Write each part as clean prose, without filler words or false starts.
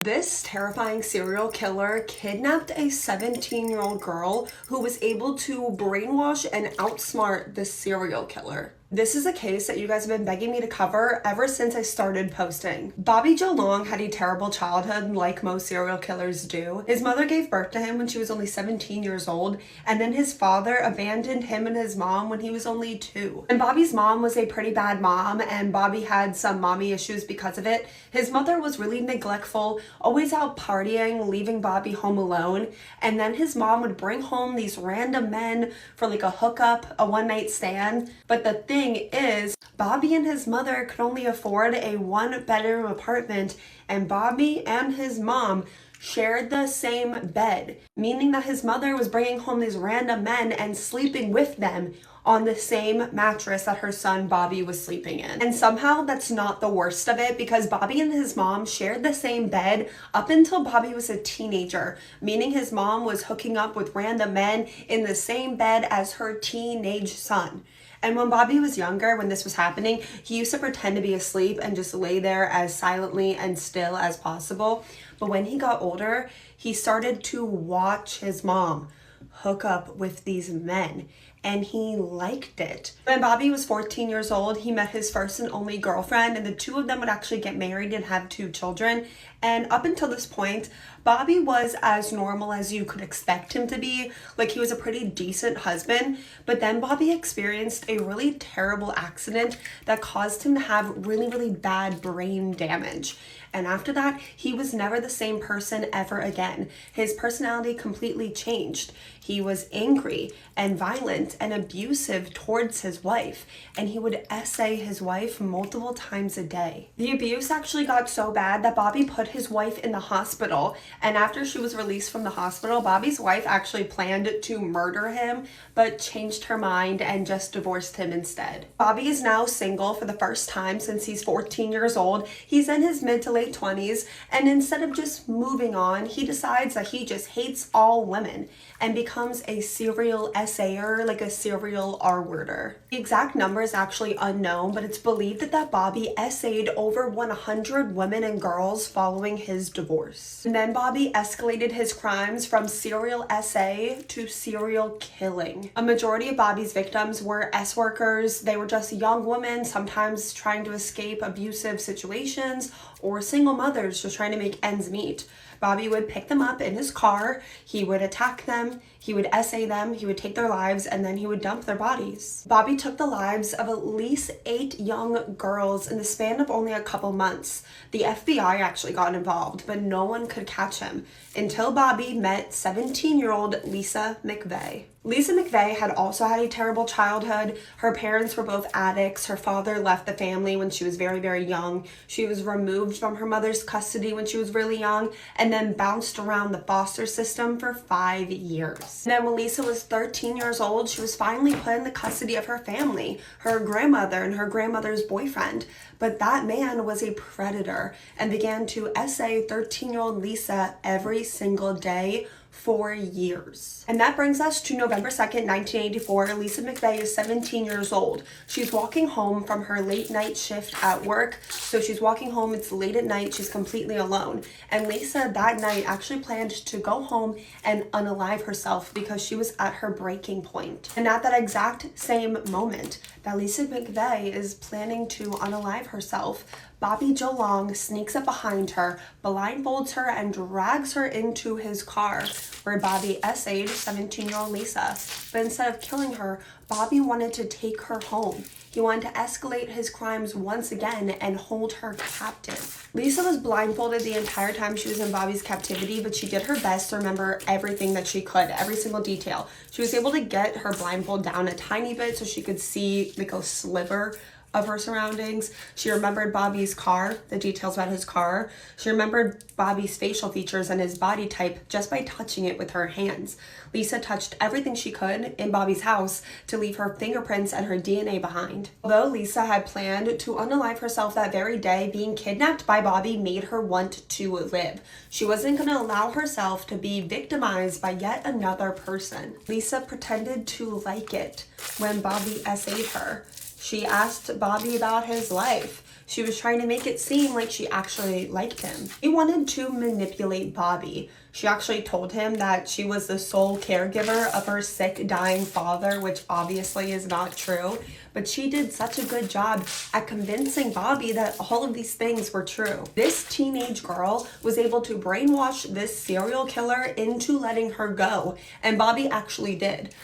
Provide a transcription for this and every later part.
This terrifying serial killer kidnapped a 17-year-old girl who was able to brainwash and outsmart the serial killer. This is a case that you guys have been begging me to cover ever since I started posting. Bobby Joe Long had a terrible childhood like most serial killers do. His mother gave birth to him when she was only 17 years old, and then his father abandoned him and his mom when he was only 2. And Bobby's mom was a pretty bad mom, and Bobby had some mommy issues because of it. His mother was really neglectful, always out partying, leaving Bobby home alone, and then his mom would bring home these random men for like a hookup, a one-night stand. But the thing is, Bobby and his mother could only afford a 1-bedroom apartment, and Bobby and his mom shared the same bed, meaning that his mother was bringing home these random men and sleeping with them on the same mattress that her son Bobby was sleeping in. And somehow that's not the worst of it, because Bobby and his mom shared the same bed up until Bobby was a teenager, meaning his mom was hooking up with random men in the same bed as her teenage son. And when Bobby was younger, when this was happening, he used to pretend to be asleep and just lay there as silently and still as possible. But when he got older, he started to watch his mom hook up with these men, and he liked it. When Bobby was 14 years old, he met his first and only girlfriend, and the two of them would actually get married and have 2 children. And up until this point, Bobby was as normal as you could expect him to be. Like, he was a pretty decent husband, but then Bobby experienced a really terrible accident that caused him to have really, really bad brain damage. And after that, he was never the same person ever again. His personality completely changed. He was angry and violent and abusive towards his wife, and he would essay his wife multiple times a day. The abuse actually got so bad that Bobby put his wife in the hospital, and after she was released from the hospital, Bobby's wife actually planned to murder him, but changed her mind and just divorced him instead. Bobby is now single for the first time since he's 14 years old. He's in his mid to late 20s, and instead of just moving on, he decides that he just hates all women and becomes a serial essayer, like a serial R-worder. The exact number is actually unknown, but it's believed that Bobby essayed over 100 women and girls following his divorce. And then Bobby escalated his crimes from serial essay to serial killing. A majority of Bobby's victims were S-workers. They were just young women, sometimes trying to escape abusive situations, or single mothers just trying to make ends meet. Bobby would pick them up in his car, he would attack them, he would essay them, he would take their lives, and then he would dump their bodies. Bobby took the lives of at least 8 young girls in the span of only a couple months. The FBI actually got involved, but no one could catch him until Bobby met 17-year-old Lisa McVeigh. Lisa McVeigh had also had a terrible childhood. Her parents were both addicts. Her father left the family when she was very, very young. She was removed from her mother's custody when she was really young, and then bounced around the foster system for 5 years. And then when Lisa was 13 years old, she was finally put in the custody of her family, her grandmother and her grandmother's boyfriend. But that man was a predator and began to essay 13-year-old Lisa every single day for years. And that brings us to November 2nd, 1984. Lisa McVeigh is 17 years old. She's walking home from her late night shift at work. So she's walking home, it's late at night, she's completely alone. And Lisa that night actually planned to go home and unalive herself because she was at her breaking point. And at that exact same moment that Lisa McVeigh is planning to unalive herself, Bobby Joe Long sneaks up behind her, blindfolds her, and drags her into his car, where Bobby essayed 17-year-old Lisa. But instead of killing her, Bobby wanted to take her home. He wanted to escalate his crimes once again and hold her captive. Lisa was blindfolded the entire time she was in Bobby's captivity, but she did her best to remember everything that she could, every single detail. She was able to get her blindfold down a tiny bit so she could see like a sliver of her surroundings. She remembered Bobby's car, the details about his car. She remembered Bobby's facial features and his body type just by touching it with her hands. Lisa touched everything she could in Bobby's house to leave her fingerprints and her DNA behind. Although Lisa had planned to unalive herself that very day, being kidnapped by Bobby made her want to live. She wasn't going to allow herself to be victimized by yet another person. Lisa pretended to like it when Bobby essayed her. She asked Bobby about his life. She was trying to make it seem like she actually liked him. He wanted to manipulate Bobby. She actually told him that she was the sole caregiver of her sick, dying father, which obviously is not true. But she did such a good job at convincing Bobby that all of these things were true. This teenage girl was able to brainwash this serial killer into letting her go. And Bobby actually did.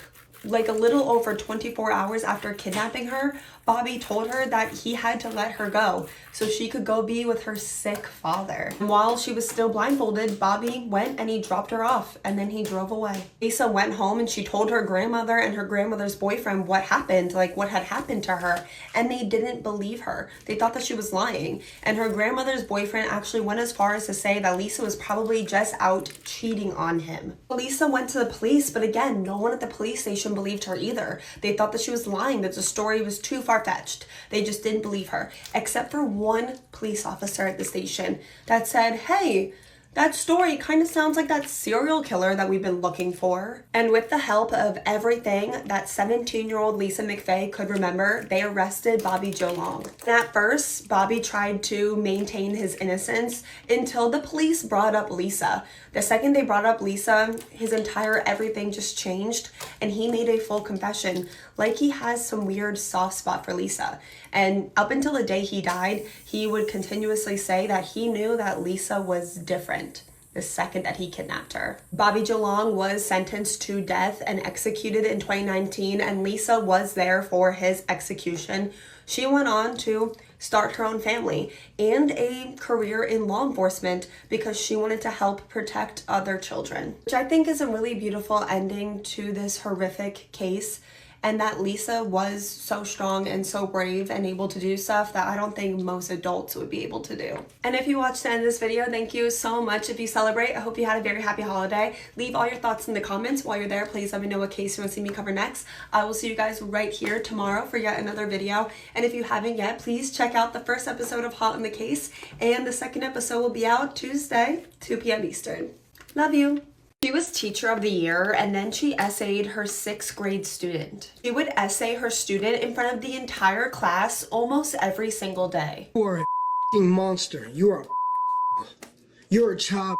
Like a little over 24 hours after kidnapping her, Bobby told her that he had to let her go so she could go be with her sick father. And while she was still blindfolded, Bobby went and he dropped her off and then he drove away. Lisa went home and she told her grandmother and her grandmother's boyfriend what happened, like what had happened to her, and they didn't believe her. They thought that she was lying. And her grandmother's boyfriend actually went as far as to say that Lisa was probably just out cheating on him. Lisa went to the police, but again, no one at the police station believed her either. They thought that she was lying, that the story was too far-fetched. They just didn't believe her, except for one police officer at the station that said, hey, that story kind of sounds like that serial killer that we've been looking for. And with the help of everything that 17-year-old Lisa McVeigh could remember, they arrested Bobby Joe Long. And at first, Bobby tried to maintain his innocence until the police brought up Lisa. The second they brought up Lisa, his entire everything just changed and he made a full confession, like he has some weird soft spot for Lisa. And up until the day he died, he would continuously say that he knew that Lisa was different the second that he kidnapped her. Bobby Joe Long was sentenced to death and executed in 2019, and Lisa was there for his execution. She went on to start her own family and a career in law enforcement because she wanted to help protect other children, which I think is a really beautiful ending to this horrific case. And that Lisa was so strong and so brave and able to do stuff that I don't think most adults would be able to do. And if you watched the end of this video, thank you so much. If you celebrate, I hope you had a very happy holiday. Leave all your thoughts in the comments. While you're there, please let me know what case you want to see me cover next. I will see you guys right here tomorrow for yet another video. And if you haven't yet, please check out the first episode of Hot in the Case. And the second episode will be out Tuesday, 2 p.m. Eastern. Love you. She was teacher of the year, and then she essayed her 6th grade student. She would essay her student in front of the entire class almost every single day. You are a monster. You're a child.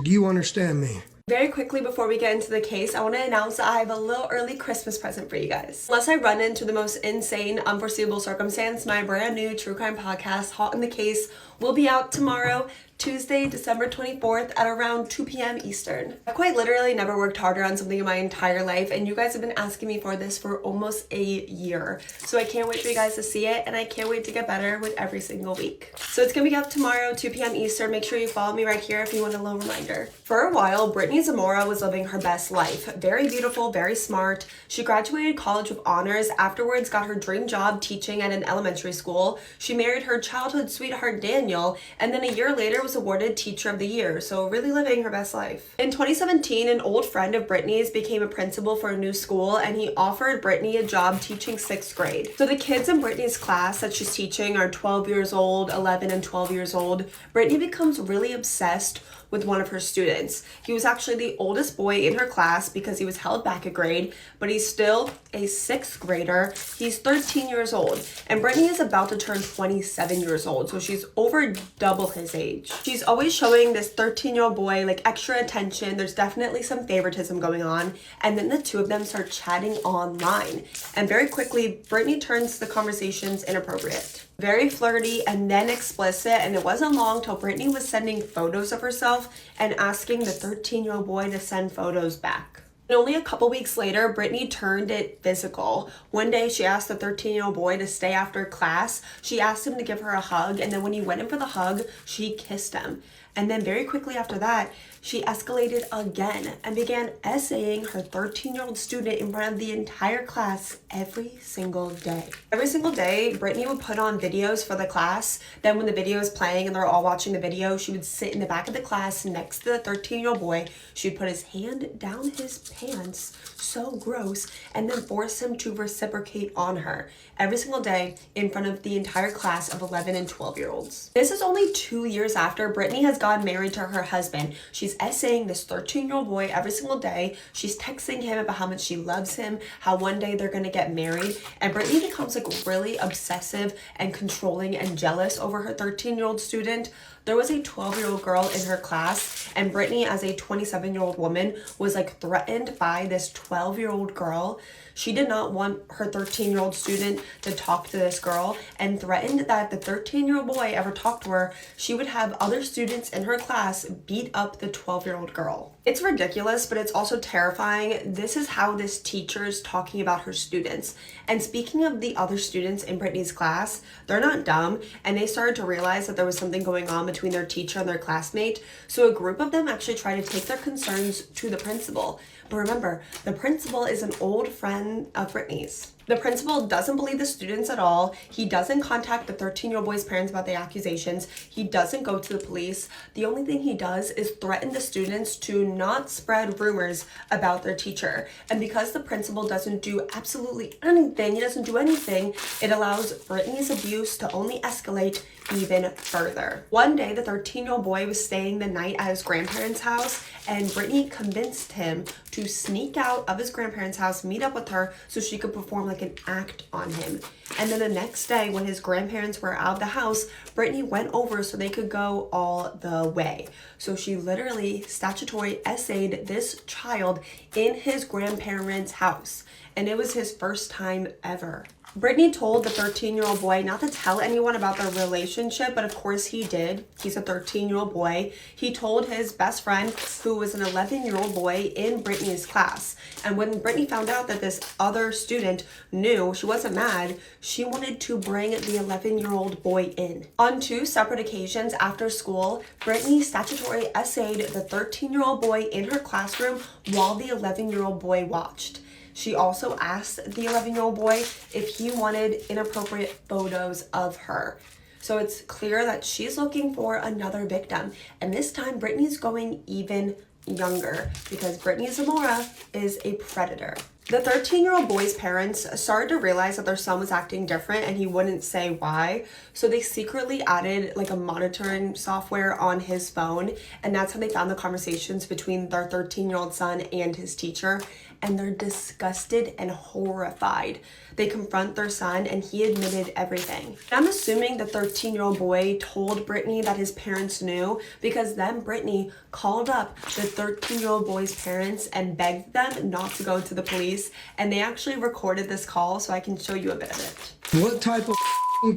Do you understand me? Very quickly before we get into the case, I want to announce that I have a little early Christmas present for you guys. Unless I run into the most insane, unforeseeable circumstance, my brand new true crime podcast, Hot in the Case, will be out tomorrow, Tuesday, December 24th at around 2 p.m. Eastern. I've quite literally never worked harder on something in my entire life, and you guys have been asking me for this for almost a year. So I can't wait for you guys to see it, and I can't wait to get better with every single week. So it's gonna be up tomorrow, 2 p.m. Eastern. Make sure you follow me right here if you want a little reminder. For a while, Brittany Zamora was living her best life. Very beautiful, very smart. She graduated college with honors, afterwards got her dream job teaching at an elementary school. She married her childhood sweetheart Daniel, and then a year later was awarded Teacher of the Year, so really living her best life. In 2017, an old friend of Brittany's became a principal for a new school, and he offered Brittany a job teaching 6th grade. So the kids in Brittany's class that she's teaching are 12 years old, 11 and 12 years old. Brittany becomes really obsessed with one of her students. He was actually the oldest boy in her class because he was held back a grade, but he's still a 6th grader. He's 13 years old, and Brittany is about to turn 27 years old, so she's over double his age. She's always showing this 13-year-old boy like extra attention. There's definitely some favoritism going on, and then the two of them start chatting online, and very quickly Brittany turns the conversations inappropriate. Very flirty and then explicit, and it wasn't long till Brittany was sending photos of herself and asking the 13-year-old boy to send photos back. And only a couple weeks later, Brittany turned it physical. One day, she asked the 13-year-old boy to stay after class. She asked him to give her a hug, and then when he went in for the hug, she kissed him. And then very quickly after that, she escalated again and began essaying her 13-year-old student in front of the entire class every single day. Every single day, Brittany would put on videos for the class. Then when the video is playing and they're all watching the video, she would sit in the back of the class next to the 13-year-old boy. She'd put his hand down his pants, so gross, and then force him to reciprocate on her every single day in front of the entire class of 11 and 12-year-olds. This is only 2 years after Brittany has gotten married to her husband. She's essaying this 13-year-old boy every single day. She's texting him about how much she loves him, how one day they're gonna get married. And Brittany becomes like really obsessive and controlling and jealous over her 13-year-old student. There was a 12-year-old girl in her class, and Brittany, as a 27-year-old woman, was like threatened by this 12-year-old girl. She did not want her 13-year-old student to talk to this girl and threatened that if the 13-year-old boy ever talked to her, she would have other students in her class beat up the 12-year-old girl. It's ridiculous, but it's also terrifying. This is how this teacher is talking about her students. And speaking of the other students in Brittany's class, they're not dumb, and they started to realize that there was something going on between their teacher and their classmate. So a group of them actually tried to take their concerns to the principal. But remember, the principal is an old friend of Brittany's. The principal doesn't believe the students at all. He doesn't contact the 13-year-old boy's parents about the accusations. He doesn't go to the police. The only thing he does is threaten the students to not spread rumors about their teacher. And because the principal doesn't do absolutely anything, he doesn't do anything, it allows Brittany's abuse to only escalate even further. One day, the 13-year-old boy was staying the night at his grandparents' house, and Brittany convinced him to sneak out of his grandparents' house, meet up with her so she could perform like an act on him. And then the next day, when his grandparents were out of the house, Brittany went over so they could go all the way. So she literally statutory essayed this child in his grandparents' house. And it was his first time ever. Brittany told the 13-year-old boy not to tell anyone about their relationship, but of course he did. He's a 13-year-old boy. He told his best friend, who was an 11-year-old boy in Brittany's class. And when Brittany found out that this other student knew, she wasn't mad. She wanted to bring the 11-year-old boy in. On 2 separate occasions after school, Brittany statutory essayed the 13-year-old boy in her classroom while the 11-year-old boy watched. She also asked the 11-year-old boy if he wanted inappropriate photos of her. So it's clear that she's looking for another victim. And this time, Brittany's going even younger because Brittany Zamora is a predator. The 13-year-old boy's parents started to realize that their son was acting different and he wouldn't say why. So they secretly added like a monitoring software on his phone, and that's how they found the conversations between their 13-year-old son and his teacher. And they're disgusted and horrified. They confront their son and he admitted everything. I'm assuming the 13-year-old boy told Brittany that his parents knew, because then Brittany called up the 13-year-old boy's parents and begged them not to go to the police. And they actually recorded this call, so I can show you a bit of it. What type of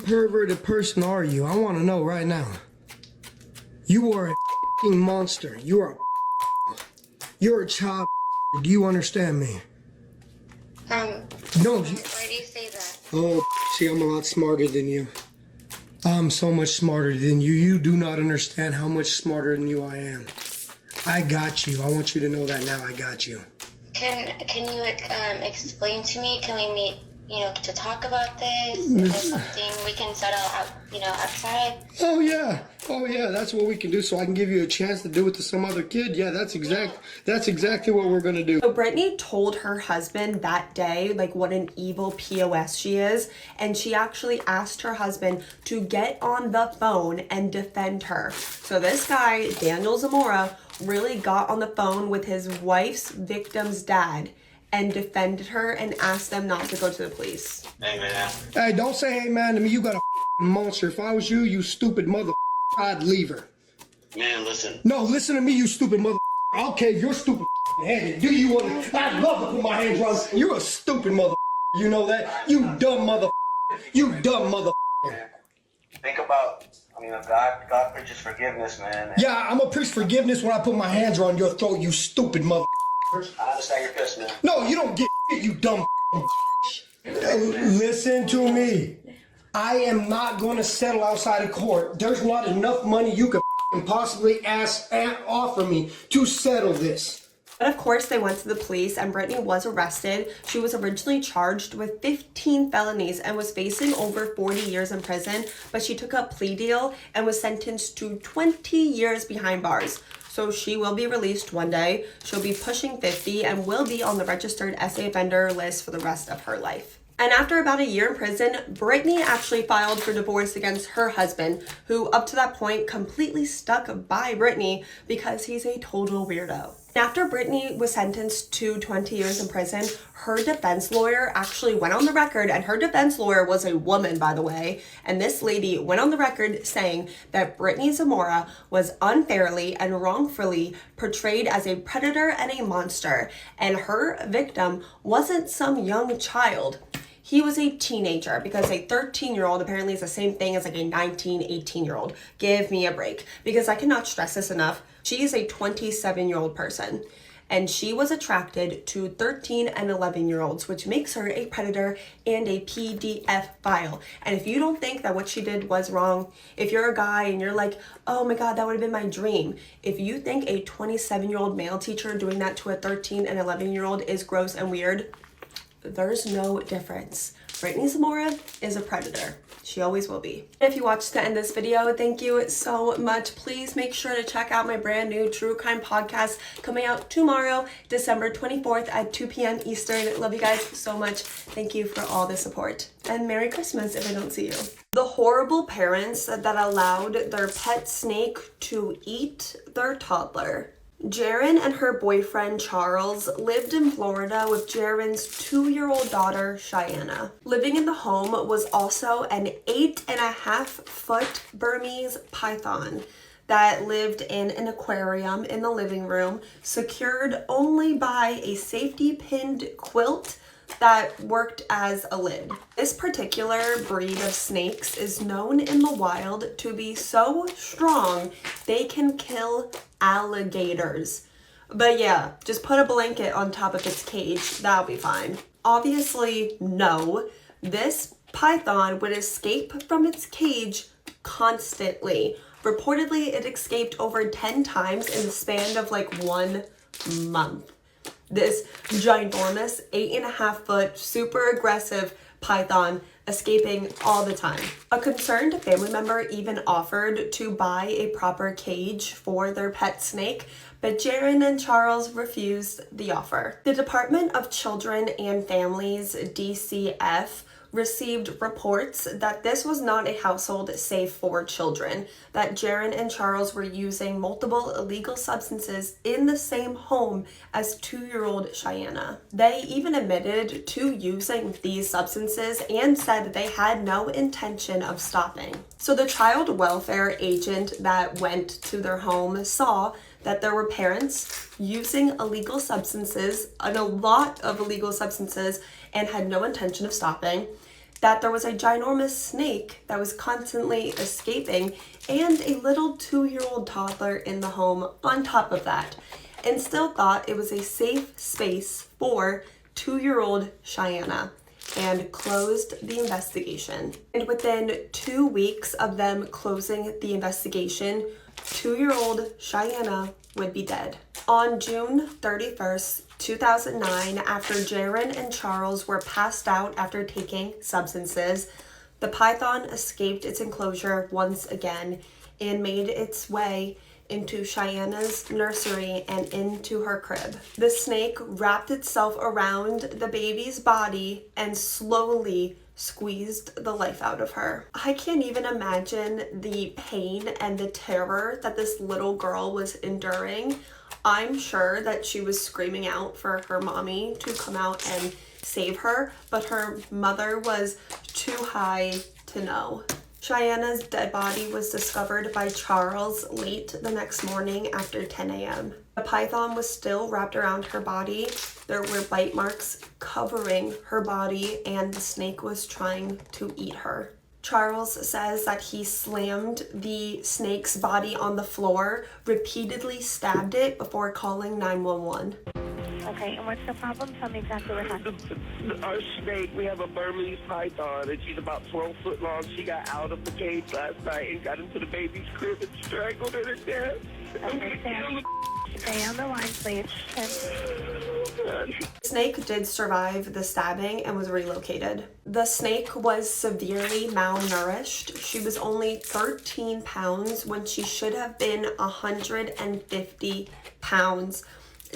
perverted person are you? I want to know right now. You are a monster. You're a child. Do you understand me? No. Why do you say that? Oh, see, I'm a lot smarter than you. I'm so much smarter than you. You do not understand how much smarter than you I am. I got you. I want you to know that now. I got you. Can you explain to me? Can we meet, to talk about this? Is there something we can settle out, outside? Oh yeah, that's what we can do, so I can give you a chance to do it to some other kid. Yeah, that's exactly what we're gonna do. So Brittany told her husband that day, like, what an evil POS she is, and she actually asked her husband to get on the phone and defend her. So this guy, Daniel Zamora, really got on the phone with his wife's victim's dad and defended her and asked them not to go to the police. Hey, man. Hey, don't say hey man to me. You got a monster. If I was you, you stupid mother, I'd leave her. Man, listen. No, listen to me, you stupid mother. Okay, you're stupid headed. Do you want to? I'd love to put my hands around. You're a stupid mother. You know that? You dumb mother. You dumb mother. Think about, God preaches forgiveness, man. Yeah, I'm gonna preach forgiveness when I put my hands around your throat, you stupid mother. I understand your pissed, man. No, you don't get shit, you dumb. Listen to me. I am not going to settle outside of court. There's not enough money you could possibly ask and offer me to settle this. But of course, they went to the police and Brittany was arrested. She was originally charged with 15 felonies and was facing over 40 years in prison, but she took a plea deal and was sentenced to 20 years behind bars. So she will be released one day. She'll be pushing 50 and will be on the registered SA offender list for the rest of her life. And after about a year in prison, Brittany actually filed for divorce against her husband, who up to that point completely stuck by Brittany because he's a total weirdo. After Brittany was sentenced to 20 years in prison, her defense lawyer actually went on the record, and her defense lawyer was a woman, by the way, and this lady went on the record saying that Brittany Zamora was unfairly and wrongfully portrayed as a predator and a monster, and her victim wasn't some young child. He was a teenager, because a 13-year-old apparently is the same thing as like a 19, 18-year-old. Give me a break, because I cannot stress this enough. She is a 27-year-old person, and she was attracted to 13 and 11-year-olds, which makes her a predator and a PDF file. And if you don't think that what she did was wrong, if you're a guy and you're like, oh my God, that would have been my dream. If you think a 27-year-old male teacher doing that to a 13 and 11-year-old is gross and weird, there's no difference. Brittany Zamora is a predator. She always will be. If you watched the end of this video, thank you so much. Please make sure to check out my brand new true crime podcast coming out tomorrow, December 24th at 2 p.m. Eastern. Love you guys so much. Thank you for all the support. And Merry Christmas if I don't see you. The horrible parents that allowed their pet snake to eat their toddler. Jaren and her boyfriend Charles lived in Florida with Jaren's 2-year-old daughter Cheyenne. Living in the home was also an 8.5-foot Burmese python that lived in an aquarium in the living room, secured only by a safety pinned quilt that worked as a lid. This particular breed of snakes is known in the wild to be so strong they can kill alligators. But yeah, just put a blanket on top of its cage, that'll be fine. Obviously, no. This python would escape from its cage constantly. Reportedly, it escaped over 10 times in the span of like 1 month. This ginormous 8.5-foot, super aggressive python escaping all the time. A concerned family member even offered to buy a proper cage for their pet snake, but Jaren and Charles refused the offer. The Department of Children and Families, DCF, received reports that this was not a household safe for children, that Jaren and Charles were using multiple illegal substances in the same home as 2-year-old Cheyenne. They even admitted to using these substances and said that they had no intention of stopping. So the child welfare agent that went to their home saw that there were parents using illegal substances, and a lot of illegal substances, and had no intention of stopping, that there was a ginormous snake that was constantly escaping, and a little 2-year-old toddler in the home on top of that, and still thought it was a safe space for 2-year-old Cheyenne, and closed the investigation. And within 2 weeks of them closing the investigation, 2-year-old Cheyenne would be dead. On June 31st, 2009, after Jaren and Charles were passed out after taking substances, the python escaped its enclosure once again and made its way into Cheyenne's nursery and into her crib. The snake wrapped itself around the baby's body and slowly squeezed the life out of her. I can't even imagine the pain and the terror that this little girl was enduring. I'm sure that she was screaming out for her mommy to come out and save her, but her mother was too high to know. Cheyenne's dead body was discovered by Charles late the next morning after 10 a.m. The python was still wrapped around her body. There were bite marks covering her body, and the snake was trying to eat her. Charles says that he slammed the snake's body on the floor, repeatedly stabbed it before calling 911. Okay, and what's the problem? Tell me exactly what happened. Our snake, we have a Burmese python, and she's about 12 foot long. She got out of the cage last night and got into the baby's crib and strangled her to death. Okay, stay on the line, please. The snake did survive the stabbing and was relocated. The snake was severely malnourished. She was only 13 pounds when she should have been 150 pounds.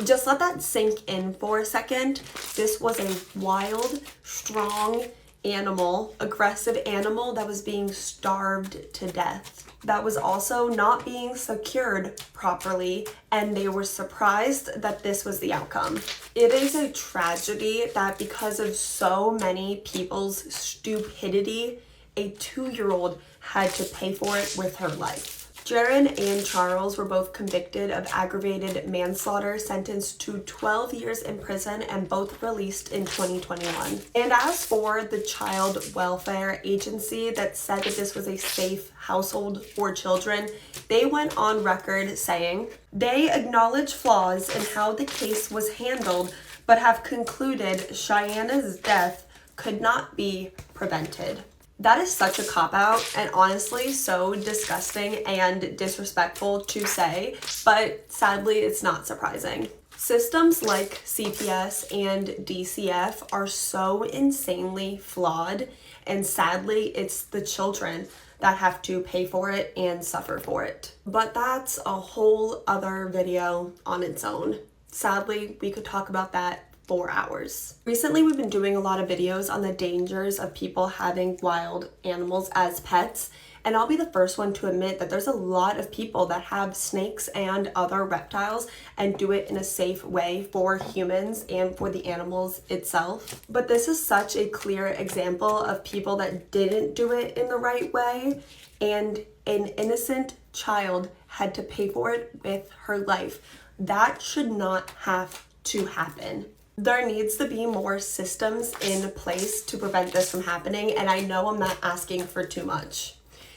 Just let that sink in for a second. This was a wild, strong animal, aggressive animal that was being starved to death. That was also not being secured properly, and they were surprised that this was the outcome. It is a tragedy that because of so many people's stupidity, a 2-year-old had to pay for it with her life. Jaron and Charles were both convicted of aggravated manslaughter, sentenced to 12 years in prison, and both released in 2021. And as for the child welfare agency that said that this was a safe household for children, they went on record saying, they acknowledge flaws in how the case was handled, but have concluded Cheyenne's death could not be prevented. That is such a cop-out and honestly so disgusting and disrespectful to say, but sadly it's not surprising. Systems like CPS and DCF are so insanely flawed, and sadly it's the children that have to pay for it and suffer for it. But that's a whole other video on its own. Sadly, we could talk about that 4 hours. Recently, we've been doing a lot of videos on the dangers of people having wild animals as pets, and I'll be the first one to admit that there's a lot of people that have snakes and other reptiles and do it in a safe way for humans and for the animals itself. But this is such a clear example of people that didn't do it in the right way, and an innocent child had to pay for it with her life. That should not have to happen. There needs to be more systems in place to prevent this from happening, and I know I'm not asking for too much.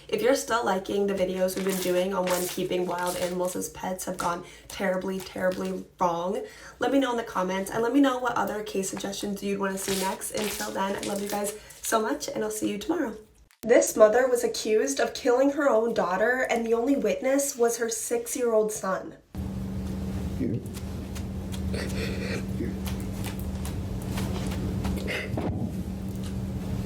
If you're still liking the videos we've been doing on when keeping wild animals as pets have gone terribly, terribly wrong, let me know in the comments, and let me know what other case suggestions you'd want to see next. Until then, I love you guys so much, and I'll see you tomorrow. This mother was accused of killing her own daughter, and the only witness was her 6-year-old son.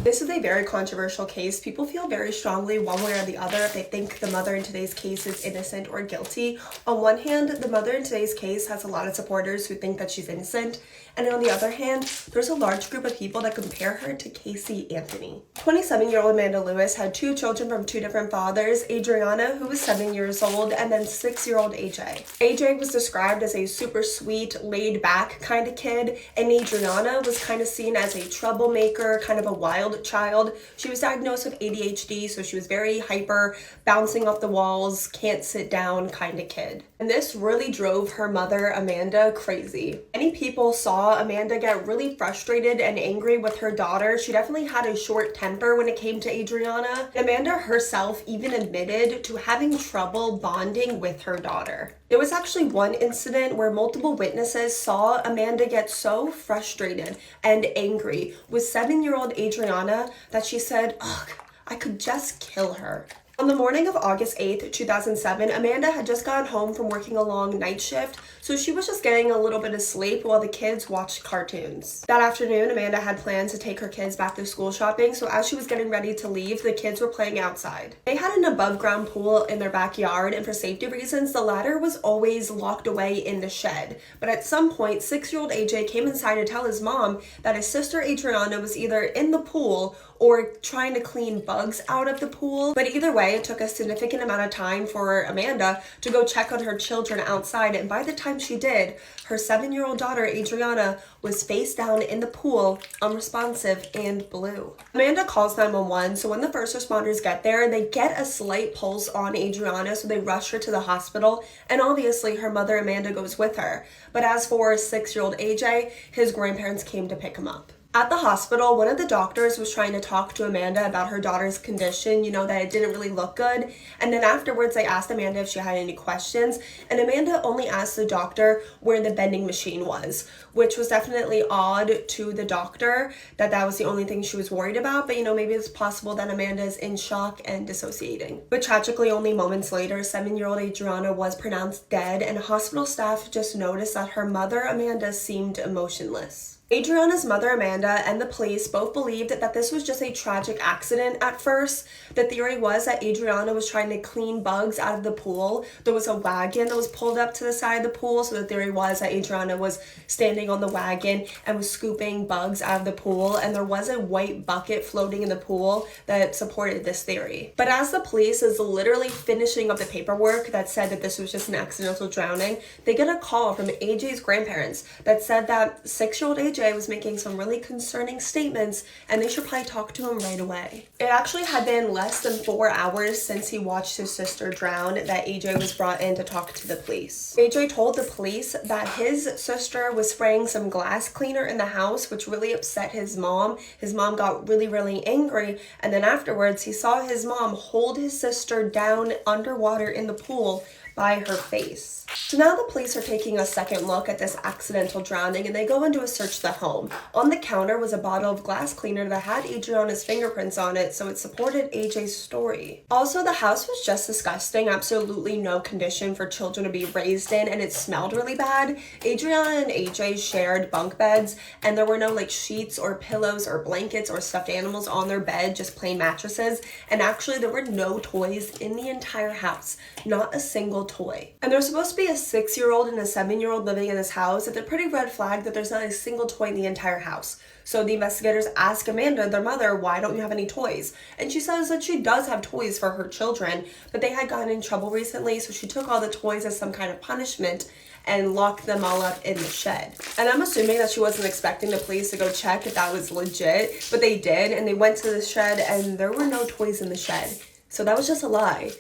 This is a very controversial case. People feel very strongly one way or the other if they think the mother in today's case is innocent or guilty. On one hand, the mother in today's case has a lot of supporters who think that she's innocent, and on the other hand, there's a large group of people that compare her to Casey Anthony. 27-year-old Amanda Lewis had 2 children from 2 different fathers, Adriana, who was 7 years old, and then 6-year-old AJ. AJ was described as a super sweet, laid-back kind of kid, and Adriana was kind of seen as a troublemaker, kind of a wild child. She was diagnosed with ADHD, so she was very hyper, bouncing off the walls, can't sit down kind of kid. And this really drove her mother, Amanda, crazy. Many people saw Amanda get really frustrated and angry with her daughter. She definitely had a short temper when it came to Adriana. Amanda herself even admitted to having trouble bonding with her daughter. There was actually one incident where multiple witnesses saw Amanda get so frustrated and angry with 7-year-old Adriana that she said, "Ugh, I could just kill her." On the morning of August 8th, 2007, Amanda had just gotten home from working a long night shift, so she was just getting a little bit of sleep while the kids watched cartoons. That afternoon, Amanda had plans to take her kids back to school shopping, so as she was getting ready to leave, the kids were playing outside. They had an above-ground pool in their backyard, and for safety reasons, the ladder was always locked away in the shed. But at some point, 6-year-old AJ came inside to tell his mom that his sister Adriana was either in the pool or trying to clean bugs out of the pool. But either way, it took a significant amount of time for Amanda to go check on her children outside, and by the time she did, her 7-year-old daughter Adriana was face down in the pool, unresponsive and blue. Amanda calls 911, so when the first responders get there, they get a slight pulse on Adriana, so they rush her to the hospital, and obviously her mother Amanda goes with her. But as for 6-year-old AJ, his grandparents came to pick him up. At the hospital, one of the doctors was trying to talk to Amanda about her daughter's condition, that it didn't really look good. And then afterwards, they asked Amanda if she had any questions. And Amanda only asked the doctor where the vending machine was, which was definitely odd to the doctor that was the only thing she was worried about. But, maybe it's possible that Amanda is in shock and dissociating. But tragically, only moments later, 7-year-old Adriana was pronounced dead, and hospital staff just noticed that her mother, Amanda, seemed emotionless. Adriana's mother, Amanda, and the police both believed that this was just a tragic accident at first. The theory was that Adriana was trying to clean bugs out of the pool. There was a wagon that was pulled up to the side of the pool, so the theory was that Adriana was standing on the wagon and was scooping bugs out of the pool, and there was a white bucket floating in the pool that supported this theory. But as the police is literally finishing up the paperwork that said that this was just an accidental drowning, they get a call from AJ's grandparents that said that 6-year-old AJ was making some really concerning statements and they should probably talk to him right away. It actually had been less than 4 hours since he watched his sister drown that AJ was brought in to talk to the police. AJ told the police that his sister was spraying some glass cleaner in the house, which really upset his mom. His mom got really angry, and then afterwards he saw his mom hold his sister down underwater in the pool by her face. So now the police are taking a second look at this accidental drowning and they go in to search the home. On the counter was a bottle of glass cleaner that had Adriana's fingerprints on it, so it supported AJ's story. Also, the house was just disgusting, absolutely no condition for children to be raised in, and it smelled really bad. Adriana and AJ shared bunk beds, and there were no like sheets or pillows or blankets or stuffed animals on their bed, just plain mattresses. And actually there were no toys in the entire house, not a single toy. And there's supposed to be a 6-year-old and a 7-year-old living in this house. It's a pretty red flag that there's not a single toy in the entire house. So the investigators ask Amanda, their mother, why don't you have any toys? And she says that she does have toys for her children, but they had gotten in trouble recently, so she took all the toys as some kind of punishment and locked them all up in the shed. And I'm assuming that she wasn't expecting the police to go check if that was legit, but they did, and they went to the shed and there were no toys in the shed. So that was just a lie.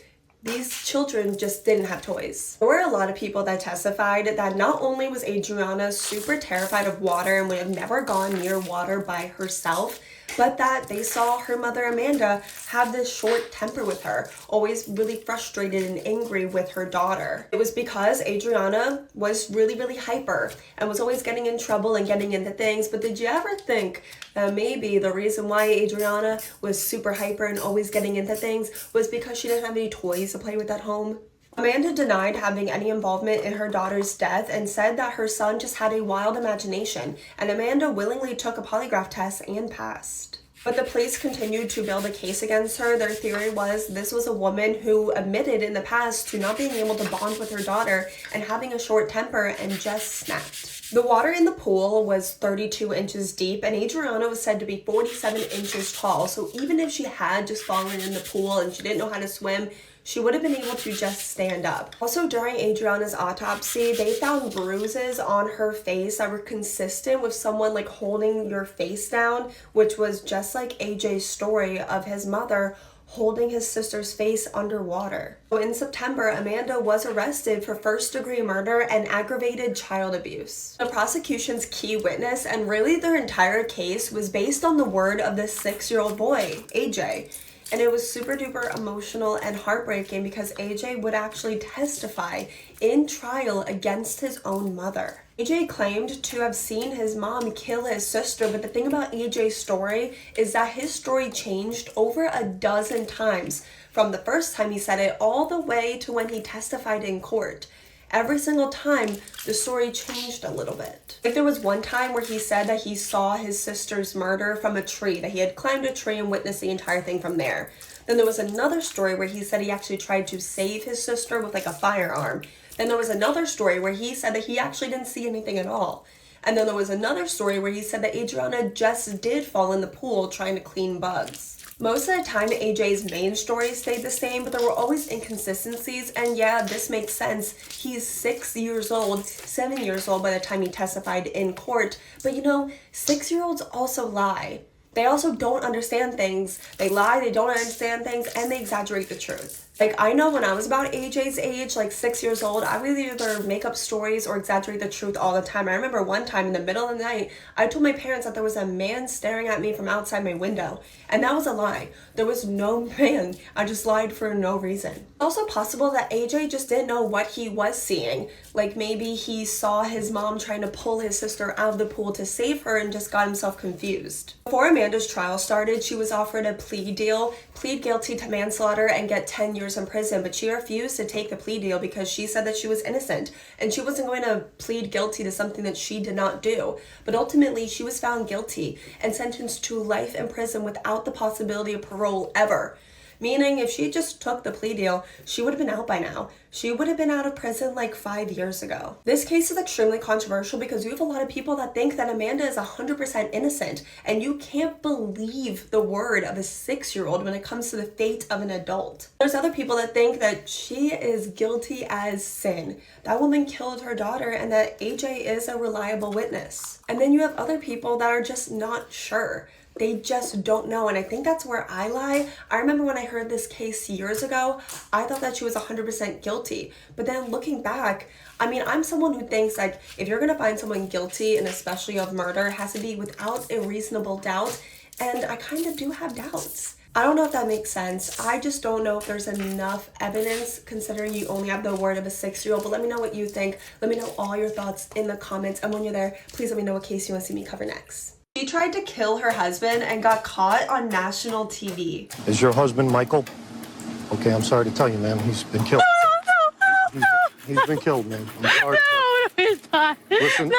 These children just didn't have toys. There were a lot of people that testified that not only was Adriana super terrified of water and would have never gone near water by herself, but that they saw her mother Amanda have this short temper with her, always really frustrated and angry with her daughter. It was because Adriana was really hyper and was always getting in trouble and getting into things. But did you ever think that maybe the reason why Adriana was super hyper and always getting into things was because she didn't have any toys to play with at home? Amanda denied having any involvement in her daughter's death and said that her son just had a wild imagination, and Amanda willingly took a polygraph test and passed. But the police continued to build a case against her. Their theory was this was a woman who admitted in the past to not being able to bond with her daughter and having a short temper and just snapped. The water in the pool was 32 inches deep, and Adriana was said to be 47 inches tall, so even if she had just fallen in the pool and she didn't know how to swim, she would have been able to just stand up. Also, during Adriana's autopsy, they found bruises on her face that were consistent with someone like holding your face down, which was just like AJ's story of his mother holding his sister's face underwater. So in September, Amanda was arrested for first-degree murder and aggravated child abuse. The prosecution's key witness, and really their entire case, was based on the word of this 6-year-old boy, AJ. And it was super duper emotional and heartbreaking because AJ would actually testify in trial against his own mother. AJ claimed to have seen his mom kill his sister, but the thing about AJ's story is that his story changed over a dozen times from the first time he said it all the way to when he testified in court. Every single time, the story changed a little bit. Like there was one time where he said that he saw his sister's murder from a tree, that he had climbed a tree and witnessed the entire thing from there. Then there was another story where he said he actually tried to save his sister with like a firearm. Then there was another story where he said that he actually didn't see anything at all. And then there was another story where he said that Adriana just did fall in the pool trying to clean bugs. Most of the time, AJ's main story stayed the same, but there were always inconsistencies, and yeah, this makes sense. He's 6 years old, 7 years old by the time he testified in court, but you know, 6-year-olds also lie. They also don't understand things. They lie, they don't understand things, and they exaggerate the truth. Like, I know when I was about AJ's age, like 6 years old, I would either make up stories or exaggerate the truth all the time. I remember one time in the middle of the night, I told my parents that there was a man staring at me from outside my window. And that was a lie. There was no man. I just lied for no reason. It's also possible that AJ just didn't know what he was seeing. Like maybe he saw his mom trying to pull his sister out of the pool to save her and just got himself confused. Before Amanda's trial started, she was offered a plea deal, plead guilty to manslaughter, and get 10 years years in prison, but she refused to take the plea deal because she said that she was innocent and she wasn't going to plead guilty to something that she did not do. But ultimately, she was found guilty and sentenced to life in prison without the possibility of parole ever. Meaning, if she just took the plea deal, she would have been out by now. She would have been out of prison like 5 years ago. This case is extremely controversial because you have a lot of people that think that Amanda is 100% innocent, and you can't believe the word of a 6-year-old when it comes to the fate of an adult. There's other people that think that she is guilty as sin. That woman killed her daughter and that AJ is a reliable witness. And then you have other people that are just not sure. They just don't know, and I think that's where I lie. I remember when I heard this case years ago, I thought that she was 100% guilty. But then looking back, I mean, I'm someone who thinks like if you're gonna find someone guilty, and especially of murder, it has to be without a reasonable doubt, and I kind of do have doubts. I don't know if that makes sense. I just don't know if there's enough evidence considering you only have the word of a 6-year-old. But let me know what you think. Let me know all your thoughts in the comments, and when you're there, please let me know what case you want to see me cover next. She tried to kill her husband and got caught on national TV. Is your husband Michael? Okay, I'm sorry to tell you, man. He's been killed. No. He's been killed, man. I'm sorry. No, he's not. Listen.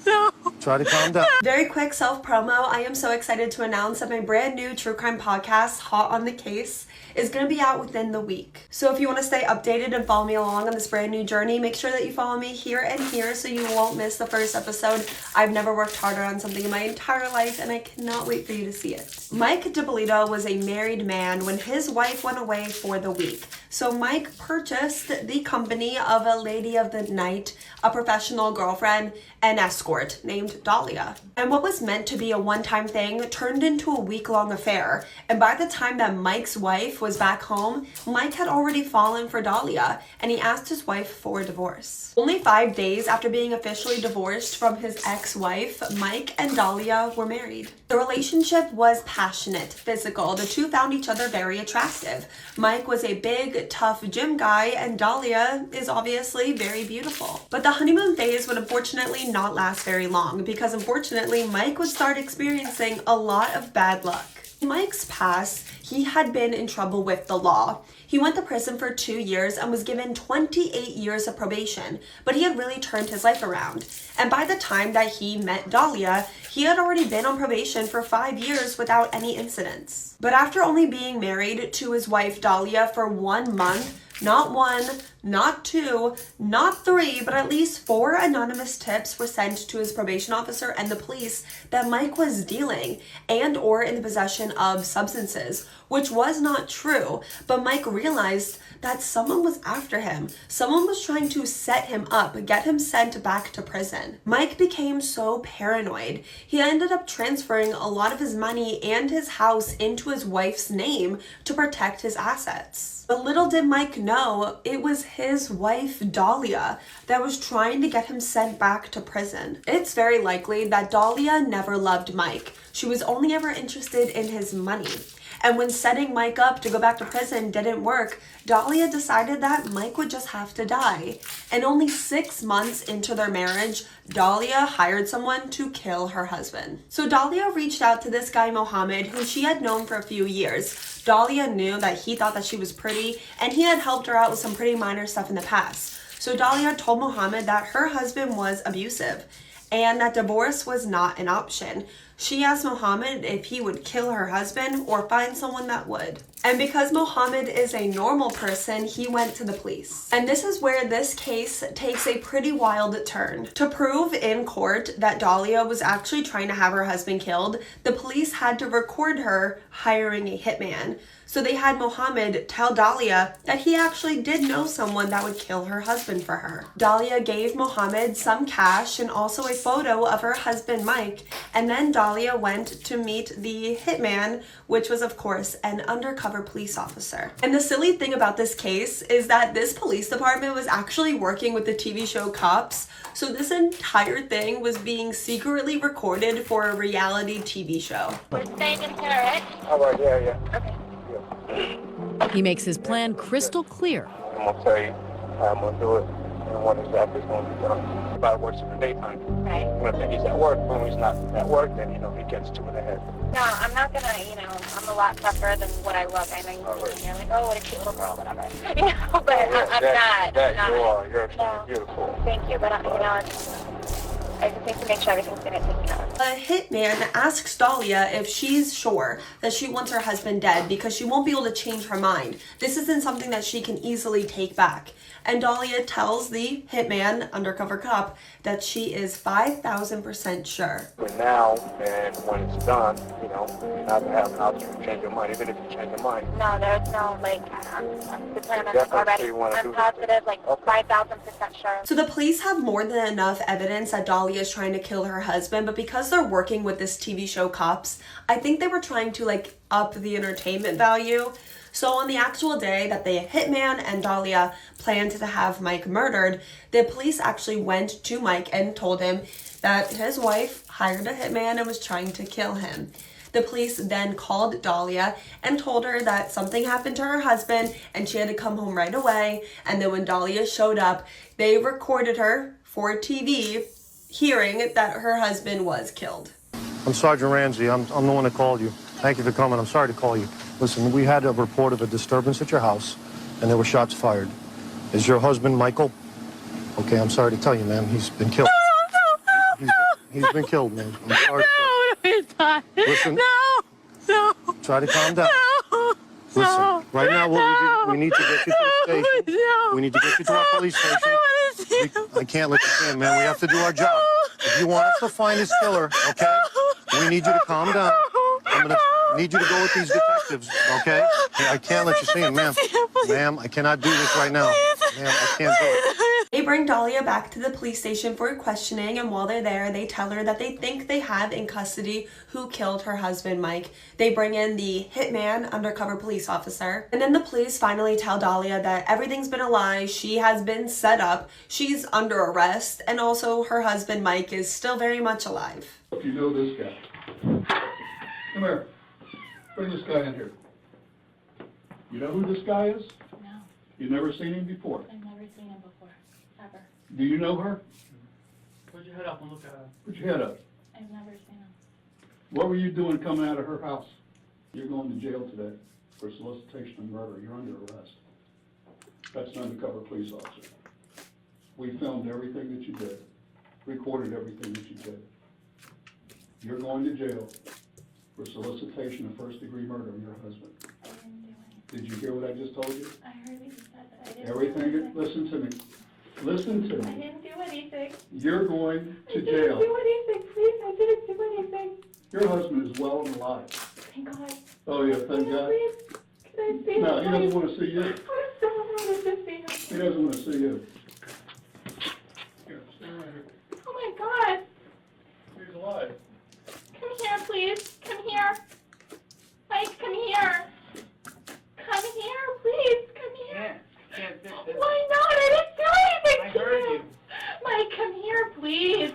No. Try to calm down. Very quick self-promo. I am so excited to announce that my brand new true crime podcast, Hot on the Case, is going to be out within the week. So if you want to stay updated and follow me along on this brand new journey, make sure that you follow me here and here so you won't miss the first episode. I've never worked harder on something in my entire life, and I cannot wait for you to see it. Mike DiPolito was a married man when his wife went away for the week. So Mike purchased the company of a lady of the night, a professional girlfriend, an escort named Dahlia. And what was meant to be a one-time thing turned into a week-long affair. And by the time that Mike's wife was back home, Mike had already fallen for Dahlia, and he asked his wife for a divorce. Only 5 days after being officially divorced from his ex-wife, Mike and Dahlia were married. The relationship was passionate, physical. The two found each other very attractive. Mike was a big, tough gym guy, and Dahlia is obviously very beautiful. But the honeymoon phase would unfortunately not last very long because unfortunately Mike would start experiencing a lot of bad luck. In Mike's past, he had been in trouble with the law. He went to prison for 2 years and was given 28 years of probation, but he had really turned his life around. And by the time that he met Dahlia, he had already been on probation for 5 years without any incidents. But after only being married to his wife Dahlia for 1 month, not 1, not 2, not 3, but at least 4 anonymous tips were sent to his probation officer and the police that Mike was dealing and or in the possession of substances, which was not true. But Mike realized that someone was after him. Someone was trying to set him up, get him sent back to prison. Mike became so paranoid. He ended up transferring a lot of his money and his house into his wife's name to protect his assets. But little did Mike know, it was his wife Dahlia that was trying to get him sent back to prison. It's very likely that Dahlia never loved Mike. She was only ever interested in his money. And when setting Mike up to go back to prison didn't work, Dahlia decided that Mike would just have to die. And only 6 months into their marriage, Dahlia hired someone to kill her husband. So Dahlia reached out to this guy Mohammed, who she had known for a few years. Dahlia knew that he thought that she was pretty, and he had helped her out with some pretty minor stuff in the past. So Dahlia told Mohammed that her husband was abusive and that divorce was not an option. She asked Mohammed if he would kill her husband or find someone that would. And because Mohammed is a normal person, he went to the police. And this is where this case takes a pretty wild turn. To prove in court that Dahlia was actually trying to have her husband killed, the police had to record her hiring a hitman. So they had Mohammed tell Dahlia that he actually did know someone that would kill her husband for her. Dahlia gave Mohammed some cash and also a photo of her husband Mike, and then Dahlia went to meet the hitman, which was of course an undercover police officer. And the silly thing about this case is that this police department was actually working with the TV show Cops, so this entire thing was being secretly recorded for a reality TV show. We're staying in Paris. All right, yeah. Okay. He makes his plan crystal clear. I'm gonna tell you how I'm gonna do it. and what exactly is going to be done. About works in the daytime. Right. When he's at work, when he's not at work, then, he gets to it ahead. No, I'm not gonna, I'm a lot tougher than what I look. I know you're like, oh, what a cute little girl, whatever. But I'm not. You are. You're extremely beautiful. Thank you, but, I just need to make sure everything's gonna take care of. A hitman asks Dahlia if she's sure that she wants her husband dead because she won't be able to change her mind. This isn't something that she can easily take back. And Dahlia tells the hitman, undercover cop, that she is 5,000% sure. For now, and when it's done, you're not going to have an option to change your mind, even if you change your mind. No, there's no, I'm determined Definitely already. I'm positive, 5,000% sure. So the police have more than enough evidence that Dahlia is trying to kill her husband, but because they're working with this TV show Cops, I think they were trying to up the entertainment value. So on the actual day that the hitman and Dahlia planned to have Mike murdered, the police actually went to Mike and told him that his wife hired a hitman and was trying to kill him. The police then called Dahlia and told her that something happened to her husband and she had to come home right away. And then when Dahlia showed up, they recorded her for TV hearing that her husband was killed. I'm Sergeant Ramsey. I'm the one that called you. Thank you for coming. I'm sorry to call you. Listen, we had a report of a disturbance at your house, and there were shots fired. Is your husband Michael? Okay, I'm sorry to tell you, ma'am. He's been killed. He's been killed, man. I'm sorry. No, he's not. Listen. No. Try to calm down. No. Listen, right now we need to get you to the station. No. We need to get you to our police station. I want to see him. I can't let you see him, man. We have to do our job. If you want us to find his killer, okay? We need you to calm down. I'm gonna need you to go with these detectives, okay? I can't let you see him, ma'am. Ma'am, I cannot do this right now. Ma'am, I can't do it. They bring Dahlia back to the police station for questioning, and while they're there, they tell her that they think they have in custody who killed her husband, Mike. They bring in the hitman, undercover police officer, and then the police finally tell Dahlia that everything's been a lie, she has been set up, she's under arrest, and also her husband, Mike, is still very much alive. If you know this guy. Come here. Bring this guy in here. You know who this guy is? No, You've never seen him before? I've never seen him before, ever. Do you know her? Put your head up and look at her. Put your head up. I've never seen him. What were you doing coming out of her house? You're going to jail today for solicitation of murder. You're under arrest. That's an undercover police officer. We filmed everything that you did, recorded everything that you did. You're going to jail for solicitation of first-degree murder of your husband. I didn't do anything. Did you hear what I just told you? I heard what you said, but I didn't Everything, do anything. listen to me. Listen to I me. didn't do anything. You're going to I didn't jail. do anything, please. I didn't do anything. Your husband is well and alive. Thank God. Oh, yeah, thank God. Please, can I see him? No, he doesn't want to see you. I so wanted to see him. He doesn't want to see you. Here, stay right here. Oh my God. He's alive. Come here, please. Come here. Mike, come here. Come here, please. Come here. Why not? I didn't do anything to you. Mike, come here, please.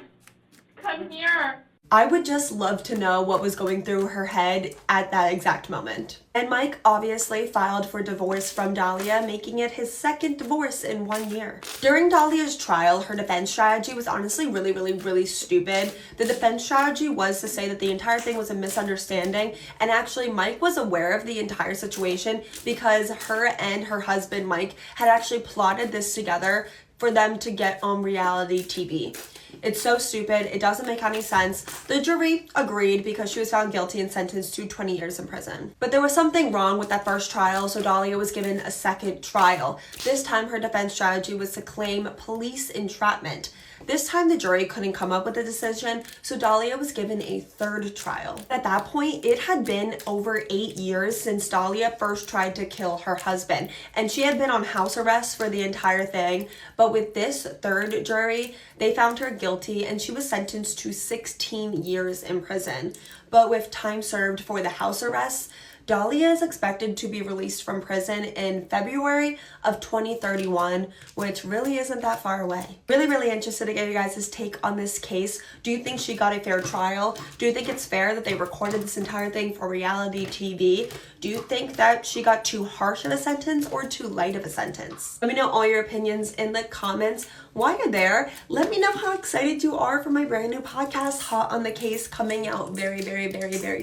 Come here. I would just love to know what was going through her head at that exact moment. And Mike obviously filed for divorce from Dahlia, making it his second divorce in 1 year. During Dahlia's trial, her defense strategy was honestly really stupid. The defense strategy was to say that the entire thing was a misunderstanding, and actually Mike was aware of the entire situation because her and her husband Mike had actually plotted this together for them to get on reality TV. It's so stupid. It doesn't make any sense. The jury agreed because she was found guilty and sentenced to 20 years in prison. But there was something wrong with that first trial, so Dahlia was given a second trial. This time her defense strategy was to claim police entrapment. This time the jury couldn't come up with a decision, so Dahlia was given a third trial. At that point, it had been over 8 years since Dahlia first tried to kill her husband, and she had been on house arrest for the entire thing. But with this third jury, they found her guilty and she was sentenced to 16 years in prison. But with time served for the house arrest, Dahlia is expected to be released from prison in February of 2031, which really isn't that far away. Really interested to get you guys' take on this case. Do you think she got a fair trial? Do you think it's fair that they recorded this entire thing for reality TV? Do you think that she got too harsh of a sentence or too light of a sentence? Let me know all your opinions in the comments. While you're there, let me know how excited you are for my brand new podcast, Hot on the Case, coming out very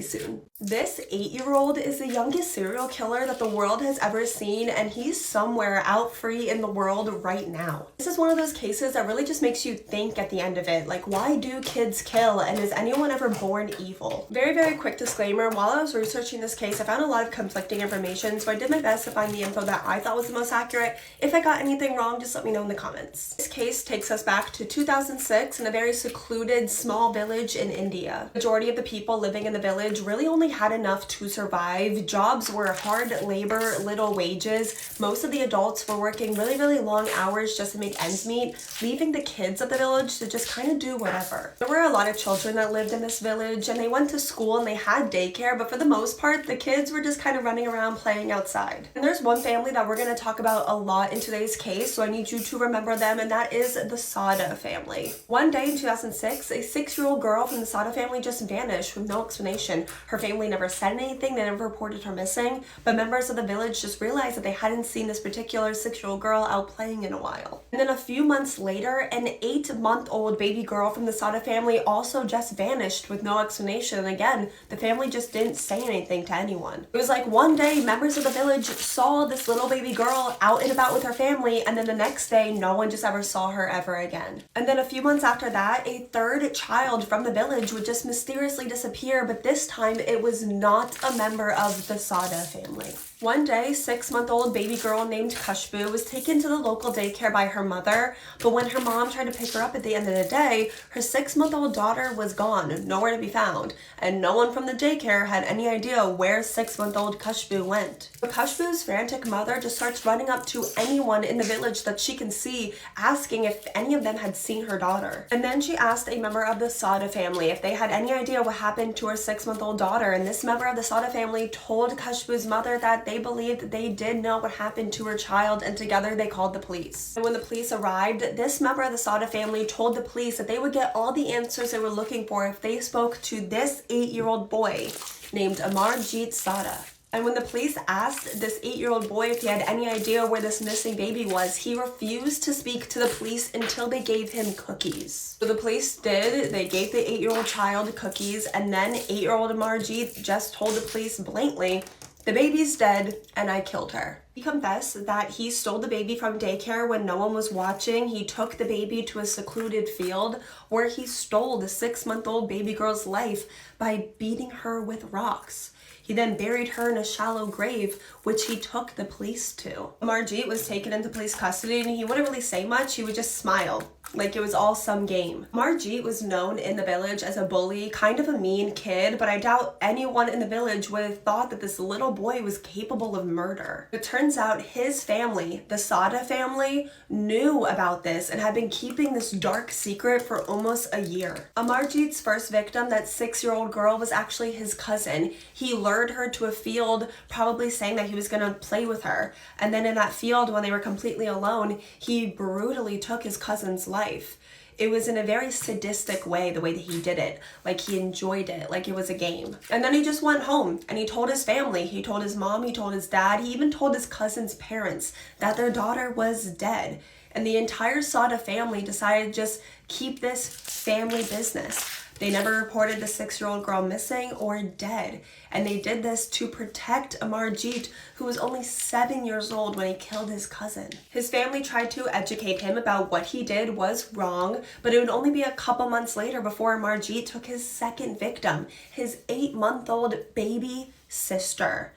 soon. This 8-year-old is the youngest serial killer that the world has ever seen, and he's somewhere out free in the world right now. This is one of those cases that really just makes you think at the end of it, like, why do kids kill, and is anyone ever born evil? Very quick disclaimer, while I was researching this case, I found a lot of conflicting information, so I did my best to find the info that I thought was the most accurate. If I got anything wrong, just let me know in the comments. This case takes us back to 2006 in a very secluded small village in India. The majority of the people living in the village really only had enough to survive. Jobs were hard labor, little wages. Most of the adults were working really long hours just to make ends meet, leaving the kids of the village to just kind of do whatever. There were a lot of children that lived in this village, and they went to school and they had daycare, but for the most part, the kids were just kind of running around playing outside. And there's one family that we're going to talk about a lot in today's case, so I need you to remember them, and that is the Sada family. One day in 2006, a 6-year-old girl from the Sada family just vanished with no explanation. Her family never said anything, they never reported her missing, but members of the village just realized that they hadn't seen this particular 6-year-old girl out playing in a while. And then a few months later, an 8-month-old baby girl from the Sada family also just vanished with no explanation, and again, the family just didn't say anything to anyone. It was like one day, members of the village saw this little baby girl out and about with her family, and then the next day, no one just ever saw her ever again. And then a few months after that, a 3rd child from the village would just mysteriously disappear, but this time it was not a member of the Sada family. One day, 6-month-old baby girl named Khushbu was taken to the local daycare by her mother, but when her mom tried to pick her up at the end of the day, her 6-month-old daughter was gone, nowhere to be found, and no one from the daycare had any idea where 6-month-old Khushbu went. But Khushbu's frantic mother just starts running up to anyone in the village that she can see, asking if any of them had seen her daughter. And then she asked a member of the Sada family if they had any idea what happened to her 6-month-old daughter, and this member of the Sada family told Khushbu's mother that they believed that they did know what happened to her child, and together they called the police. And when the police arrived, this member of the Sada family told the police that they would get all the answers they were looking for if they spoke to this 8-year-old boy named Amarjeet Sada. And when the police asked this 8-year-old boy if he had any idea where this missing baby was, he refused to speak to the police until they gave him cookies. So the police did. They gave the 8-year-old child cookies, and then 8-year-old Amarjeet just told the police blatantly, "The baby's dead, and I killed her." He confessed that he stole the baby from daycare when no one was watching. He took the baby to a secluded field where he stole the 6-month-old baby girl's life by beating her with rocks. He then buried her in a shallow grave, which he took the police to. Amarjeet was taken into police custody, and he wouldn't really say much. He would just smile, like it was all some game. Amarjeet was known in the village as a bully, kind of a mean kid, but I doubt anyone in the village would have thought that this little boy was capable of murder. It turns out his family, the Sada family, knew about this and had been keeping this dark secret for almost a year. Amarjeet's first victim, that 6-year-old girl, was actually his cousin. He lured her to a field, probably saying that he was gonna play with her. And then in that field, when they were completely alone, he brutally took his cousin's life. It was in a very sadistic way, the way that he did it. Like he enjoyed it, like it was a game. And then he just went home and he told his family, he told his mom, he told his dad, he even told his cousin's parents that their daughter was dead. And the entire Sada family decided to just keep this family business. They never reported the 6-year-old girl missing or dead. And they did this to protect Amarjeet, who was only 7 years old when he killed his cousin. His family tried to educate him about what he did was wrong, but it would only be a couple months later before Amarjeet took his second victim, his 8-month-old baby sister.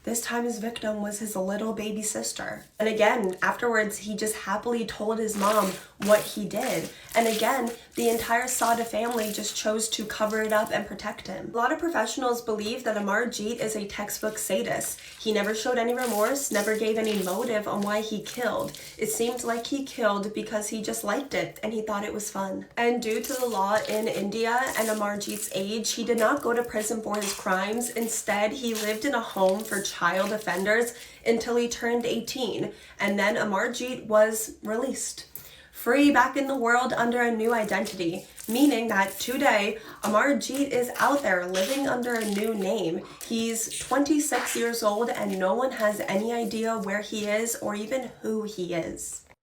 This time his victim was his little baby sister. And again, afterwards, he just happily told his mom what he did. And again, the entire Sada family just chose to cover it up and protect him. A lot of professionals believe that Amarjeet is a textbook sadist. He never showed any remorse, never gave any motive on why he killed. It seemed like he killed because he just liked it and he thought it was fun. And due to the law in India and Amarjeet's age, he did not go to prison for his crimes. Instead, he lived in a home for child offenders until he turned 18, and then Amarjeet was released. Free back in the world under a new identity, meaning that today Amarjeet is out there living under a new name. He's 26 years old and no one has any idea where he is or even who he is.